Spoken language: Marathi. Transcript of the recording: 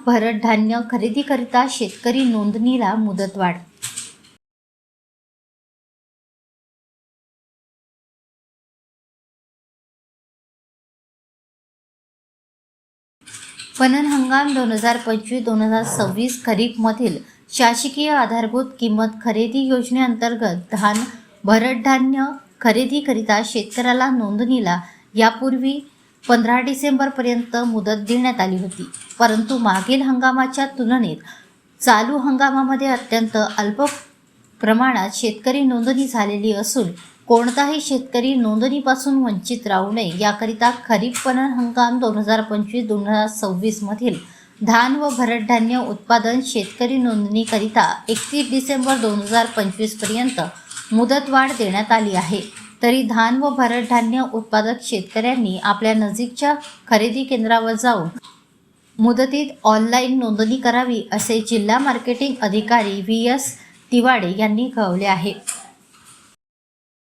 भरड धान्य खरेदीकरिता शेतकरी नोंदणीला मुदतवाढ। पणन हंगाम 2025-2026 खरीपमधील शासकीय आधारभूत किंमत खरेदी योजनेअंतर्गत धान भरड धान्य खरेदीकरिता शेतकऱ्याला नोंदणीला यापूर्वी 15 डिसेंबरपर्यंत मुदत देण्यात आली होती। परंतु मागील हंगामाच्या तुलनेत चालू हंगामामध्ये अत्यंत अल्प प्रमाणात शेतकरी नोंदणी झालेली असून कोणताही शेतकरी नोंदणीपासून वंचित राहू नये याकरिता खरीप पणन हंगाम 2025-2026 मधील धान व भरड धान्य उत्पादन शेतकरी नोंदणीकरिता 31 डिसेंबर 2025 पर्यंत मुदतवाढ देण्यात आली आहे। तरी धान व भरड धान्य उत्पादक शेतकऱ्यांनी आपल्या नजीकच्या खरेदी केंद्रावर जाऊन मुदतीत ऑनलाईन नोंदणी करावी असे जिल्हा मार्केटिंग अधिकारी VS तिवाडे यांनी कळवले आहे।